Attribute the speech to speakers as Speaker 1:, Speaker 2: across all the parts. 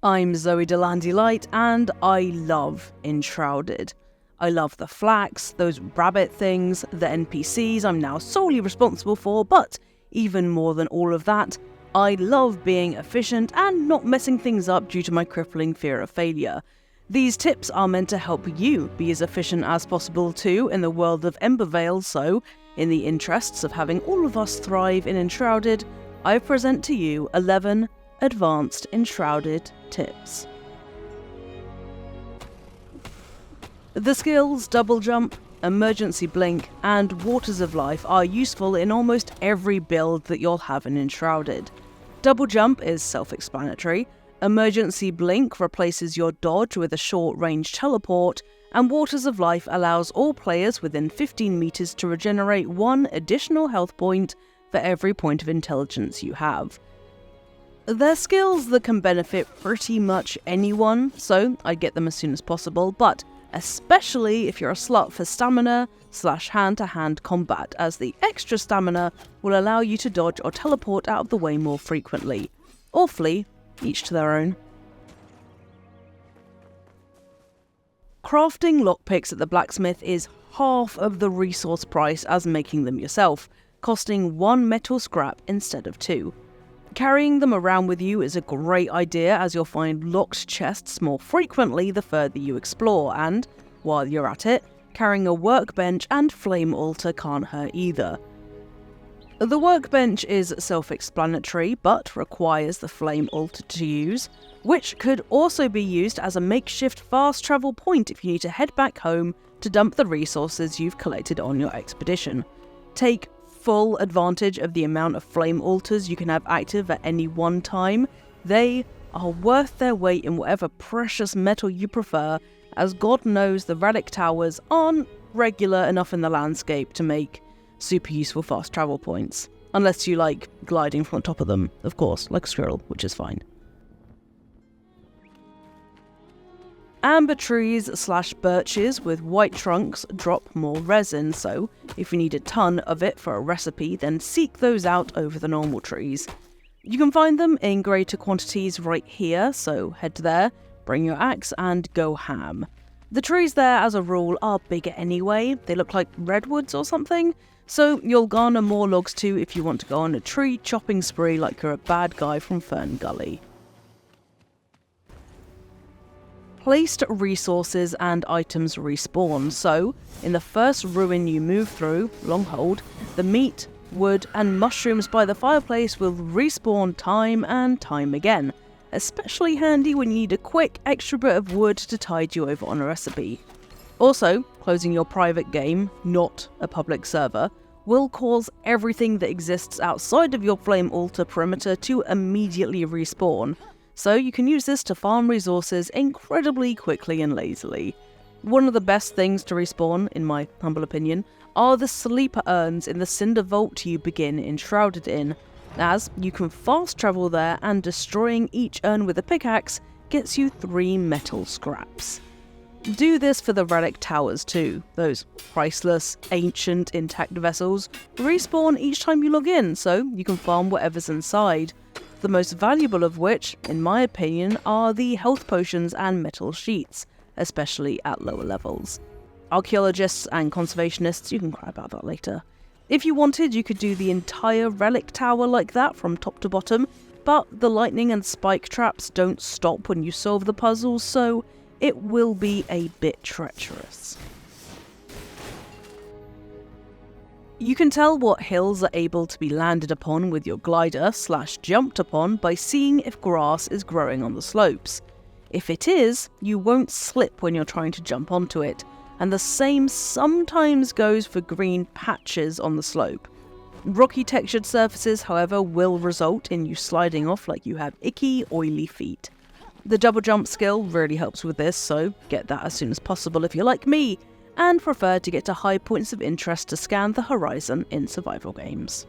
Speaker 1: I'm Zoe Delahunty-Light and I love Enshrouded. I love the flax, those rabbit things, the NPCs I'm now solely responsible for, but even more than all of that, I love being efficient and not messing things up due to my crippling fear of failure. These tips are meant to help you be as efficient as possible too in the world of Embervale, so in the interests of having all of us thrive in Enshrouded, I present to you 11 advanced Enshrouded tips. The skills Double Jump, Emergency Blink, and Waters of Life are useful in almost every build that you'll have in Enshrouded. Double Jump is self-explanatory, Emergency Blink replaces your dodge with a short-range teleport, and Waters of Life allows all players within 15 meters to regenerate 1 additional health point for every point of intelligence you have. They're skills that can benefit pretty much anyone, so I get them as soon as possible, but especially if you're a slut for stamina / hand-to-hand combat, as the extra stamina will allow you to dodge or teleport out of the way more frequently. Or flee, each to their own. Crafting lockpicks at the blacksmith is half of the resource price as making them yourself, costing 1 metal scrap instead of 2. Carrying them around with you is a great idea, as you'll find locked chests more frequently the further you explore, and, while you're at it, carrying a workbench and flame altar can't hurt either. The workbench is self-explanatory, but requires the flame altar to use, which could also be used as a makeshift fast travel point if you need to head back home to dump the resources you've collected on your expedition. Take full advantage of the amount of flame altars you can have active at any one time. They are worth their weight in whatever precious metal you prefer, as God knows the relic towers aren't regular enough in the landscape to make super useful fast travel points. Unless you like gliding from on top of them, of course, like a squirrel, which is fine. Amber trees / birches with white trunks drop more resin, so if you need a ton of it for a recipe, then seek those out over the normal trees. You can find them in greater quantities right here, so head there, bring your axe, and go ham. The trees there, as a rule, are bigger anyway. They look like redwoods or something, so you'll garner more logs too if you want to go on a tree chopping spree like you're a bad guy from Fern Gully. Placed resources and items respawn, so in the first ruin you move through, Longhold, the meat, wood and mushrooms by the fireplace will respawn time and time again, especially handy when you need a quick extra bit of wood to tide you over on a recipe. Also, closing your private game, not a public server, will cause everything that exists outside of your flame altar perimeter to immediately respawn, so you can use this to farm resources incredibly quickly and lazily. One of the best things to respawn, in my humble opinion, are the sleeper urns in the cinder vault you begin Enshrouded in, as you can fast travel there and destroying each urn with a pickaxe gets you 3 metal scraps. Do this for the relic towers too. Those priceless, ancient, intact vessels respawn each time you log in, so you can farm whatever's inside. The most valuable of which, in my opinion, are the health potions and metal sheets, especially at lower levels. Archaeologists and conservationists, you can cry about that later. If you wanted, you could do the entire relic tower like that from top to bottom, but the lightning and spike traps don't stop when you solve the puzzle, so it will be a bit treacherous. You can tell what hills are able to be landed upon with your glider / jumped upon by seeing if grass is growing on the slopes. If it is, you won't slip when you're trying to jump onto it, and the same sometimes goes for green patches on the slope. Rocky textured surfaces, however, will result in you sliding off like you have icky, oily feet. The double jump skill really helps with this, so get that as soon as possible if you're like me, and prefer to get to high points of interest to scan the horizon in survival games.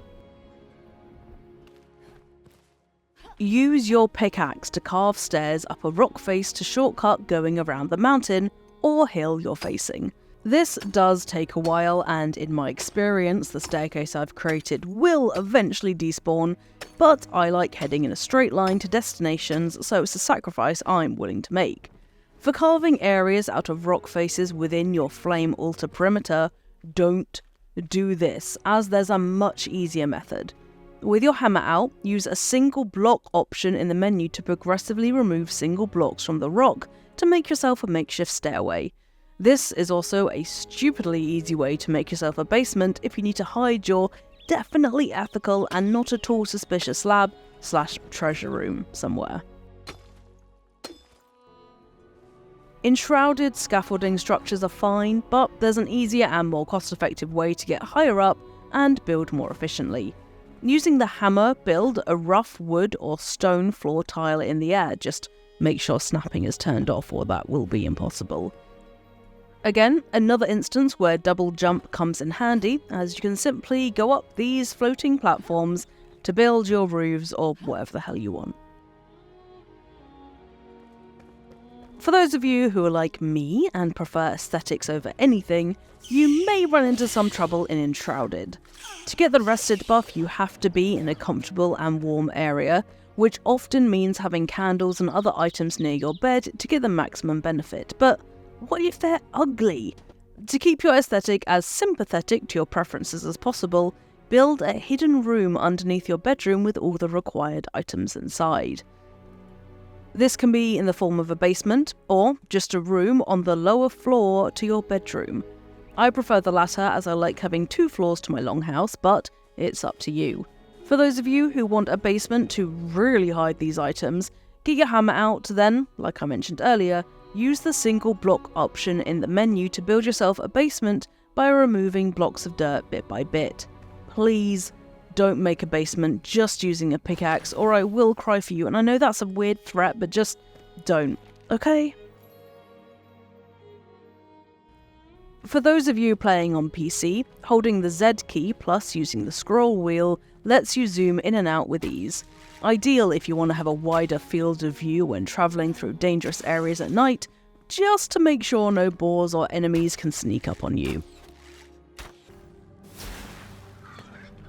Speaker 1: Use your pickaxe to carve stairs up a rock face to shortcut going around the mountain or hill you're facing. This does take a while, and in my experience, the staircase I've created will eventually despawn, but I like heading in a straight line to destinations, so it's a sacrifice I'm willing to make. For carving areas out of rock faces within your flame altar perimeter, don't do this, as there's a much easier method. With your hammer out, use a single block option in the menu to progressively remove single blocks from the rock to make yourself a makeshift stairway. This is also a stupidly easy way to make yourself a basement if you need to hide your definitely ethical and not at all suspicious lab/treasure room somewhere. Enshrouded scaffolding structures are fine, but there's an easier and more cost-effective way to get higher up and build more efficiently. Using the hammer, build a rough wood or stone floor tile in the air. Just make sure snapping is turned off or that will be impossible. Again, another instance where double jump comes in handy, as you can simply go up these floating platforms to build your roofs or whatever the hell you want. For those of you who are like me and prefer aesthetics over anything, you may run into some trouble in Enshrouded. To get the rested buff, you have to be in a comfortable and warm area, which often means having candles and other items near your bed to get the maximum benefit. But what if they're ugly? To keep your aesthetic as sympathetic to your preferences as possible, build a hidden room underneath your bedroom with all the required items inside. This can be in the form of a basement, or just a room on the lower floor to your bedroom. I prefer the latter as I like having 2 floors to my longhouse, but it's up to you. For those of you who want a basement to really hide these items, get your hammer out, then, like I mentioned earlier, use the single block option in the menu to build yourself a basement by removing blocks of dirt bit by bit. Please don't make a basement just using a pickaxe or I will cry for you, and I know that's a weird threat, but just don't, okay? For those of you playing on PC, holding the Z key plus using the scroll wheel lets you zoom in and out with ease. Ideal if you want to have a wider field of view when travelling through dangerous areas at night, just to make sure no boars or enemies can sneak up on you.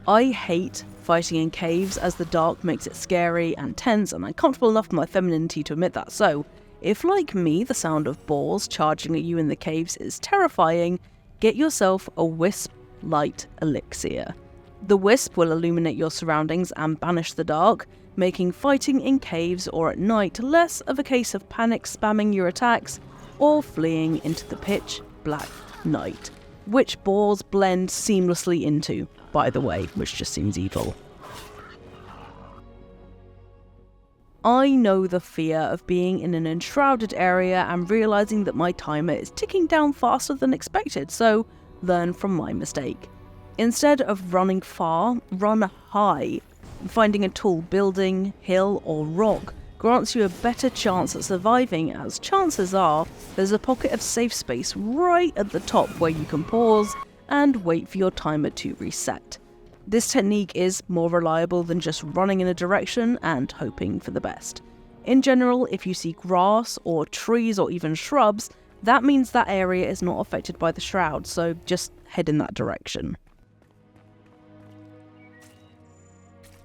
Speaker 1: I hate fighting in caves as the dark makes it scary and tense, and I'm comfortable enough with my femininity to admit that, so if like me the sound of boars charging at you in the caves is terrifying, get yourself a wisp light elixir. The wisp will illuminate your surroundings and banish the dark, making fighting in caves or at night less of a case of panic spamming your attacks or fleeing into the pitch black night, which boars blend seamlessly into, by the way, which just seems evil. I know the fear of being in an enshrouded area and realising that my timer is ticking down faster than expected, so learn from my mistake. Instead of running far, run high. Finding a tall building, hill or rock grants you a better chance at surviving, as chances are there's a pocket of safe space right at the top where you can pause and wait for your timer to reset. This technique is more reliable than just running in a direction and hoping for the best. In general, if you see grass or trees or even shrubs, that means that area is not affected by the shroud, so just head in that direction.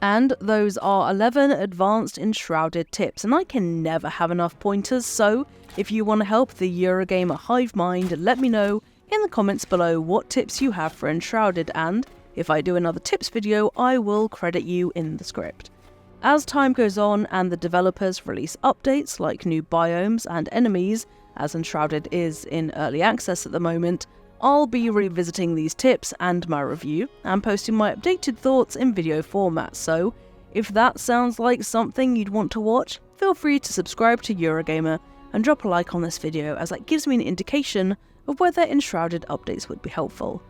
Speaker 1: And those are 11 advanced Enshrouded tips, and I can never have enough pointers, so if you want to help the Eurogamer hive mind, let me know in the comments below what tips you have for Enshrouded, and if I do another tips video, I will credit you in the script. As time goes on and the developers release updates like new biomes and enemies, as Enshrouded is in early access at the moment, I'll be revisiting these tips and my review and posting my updated thoughts in video format, so if that sounds like something you'd want to watch, feel free to subscribe to Eurogamer and drop a like on this video, as that gives me an indication of whether Enshrouded updates would be helpful.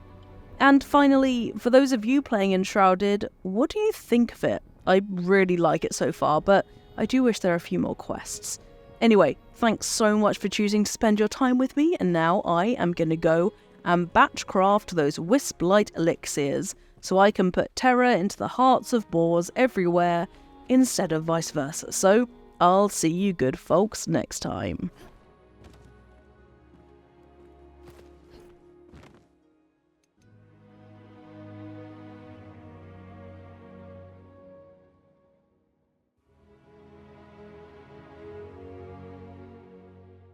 Speaker 1: And finally, for those of you playing Enshrouded, what do you think of it? I really like it so far, but I do wish there are a few more quests. Anyway, thanks so much for choosing to spend your time with me, and now I am gonna go and batch craft those wisp light elixirs so I can put terror into the hearts of boars everywhere instead of vice versa. So I'll see you good folks next time.